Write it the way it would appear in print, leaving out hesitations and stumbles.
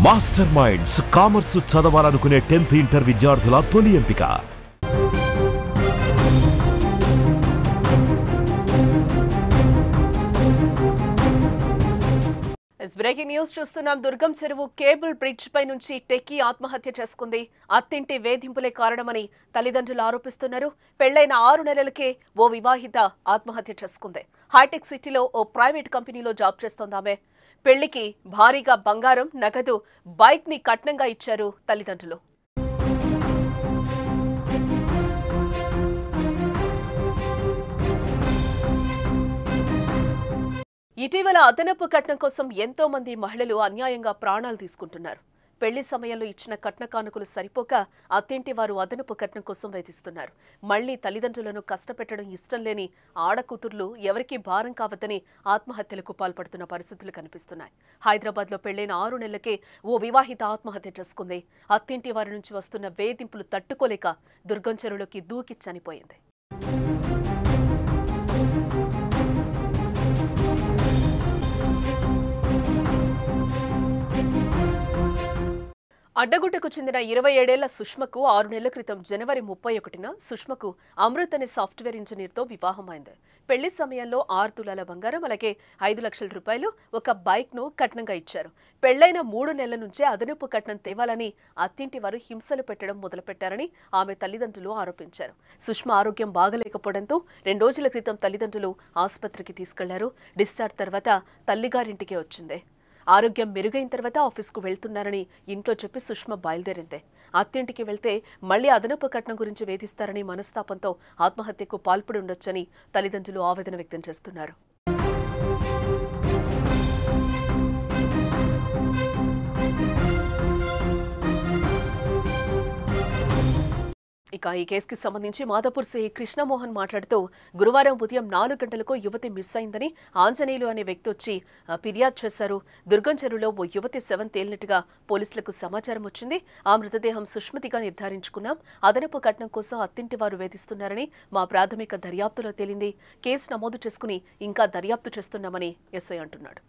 Master minds commerce చదవాలనుకునే 10th inter విద్యార్థుల తొలి ఎంపిక. బ్రేకింగ్ న్యూస్ చూస్తున్నాం. దుర్గం చెరువు కేబుల్ బ్రిడ్జ్ పై నుంచి టెక్కీ ఆత్మహత్య చేసుకుంది. అత్తింటి వేధింపులే కారణమని తల్లిదండ్రులు ఆరోపిస్తున్నారు. పెళ్లైన 6 నెలలకే ఓ వివాహిత ఆత్మహత్య చేసుకుంది. హైటెక్ సిటీలో ఓ ప్రైవేట్ కంపెనీలో జాబ్ చేస్తోందామె. పెళ్లికి భారీగా బంగారం, నగదు, బైక్ ని కట్నంగా ఇచ్చారు తల్లిదండ్రులు. ఇటీవల అదనపు కట్నం కోసం ఎంతో మంది మహిళలు అన్యాయంగా ప్రాణాలు తీసుకుంటున్నారు. పెళ్లి సమయంలో ఇచ్చిన కట్న కానుకలు సరిపోక అత్తింటి వారు అదనపు కట్నం కోసం వేధిస్తున్నారు. మళ్లీ తల్లిదండ్రులను కష్టపెట్టడం ఇష్టం లేని ఆడకూతుర్లు ఎవరికీ భారం కావద్దని ఆత్మహత్యలకు పాల్పడుతున్న పరిస్థితులు కనిపిస్తున్నాయి. హైదరాబాద్లో పెళ్లైన 6 నెలలకే ఓ వివాహిత ఆత్మహత్య చేసుకుంది. అత్తింటి వారి నుంచి వస్తున్న వేధింపులు తట్టుకోలేక దుర్గం చెరువులోకి దూకి చనిపోయింది. అడ్డగుట్టకు చెందిన 27 ఏళ్ల సుష్మకు 6 నెలల క్రితం జనవరి 31న సుష్మకు అమృత్ అనే సాఫ్ట్వేర్ ఇంజనీర్తో వివాహమైంది. పెళ్లి సమయంలో 6 తులాల బంగారం, అలాగే 5 లక్షల రూపాయలు, ఒక బైక్ ను కట్నంగా ఇచ్చారు. పెళ్లైన 3 నెలల నుంచే అదనపు కట్నం తేవాలని అత్తింటి వారు హింసలు పెట్టడం మొదలుపెట్టారని ఆమె తల్లిదండ్రులు ఆరోపించారు. సుష్మ ఆరోగ్యం బాగలేకపోవడంతో 2 రోజుల క్రితం తల్లిదండ్రులు ఆసుపత్రికి తీసుకెళ్లారు. డిశ్చార్జ్ తర్వాత తల్లిగారింటికి వచ్చింది. ఆరోగ్యం మెరుగైన తర్వాత ఆఫీస్కు వెళ్తున్నారని ఇంట్లో చెప్పి సుష్మ బయలుదేరింది. అత్తింటికి వెళ్తే మళ్లీ అదనపు కట్నం గురించి వేధిస్తారని మనస్తాపంతో ఆత్మహత్యకు పాల్పడి ఉండొచ్చని తల్లిదండ్రులు ఆవేదన వ్యక్తం చేస్తున్నారు. ఇక ఈ కేసుకి సంబంధించి మాదాపూర్ సిఐ కృష్ణమోహన్ మాట్లాడుతూ, గురువారం ఉదయం 4 గంటలకు యువతి మిస్ అయిందని ఆంజనేయులు అనే వ్యక్తి వచ్చి ఫిర్యాదు చేశారు. దుర్గం చెరువులో ఓ యువతి శవం తేలినట్టుగా పోలీసులకు సమాచారం వచ్చింది. ఆ మృతదేహం సుష్మతిగా నిర్ధారించుకున్నాం. అదనపు కట్నం కోసం అత్తింటి వారు వేధిస్తున్నారని మా ప్రాథమిక దర్యాప్తులో తేలింది. కేసు నమోదు చేసుకుని ఇంకా దర్యాప్తు చేస్తున్నామని ఎస్ఐ అంటున్నాడు.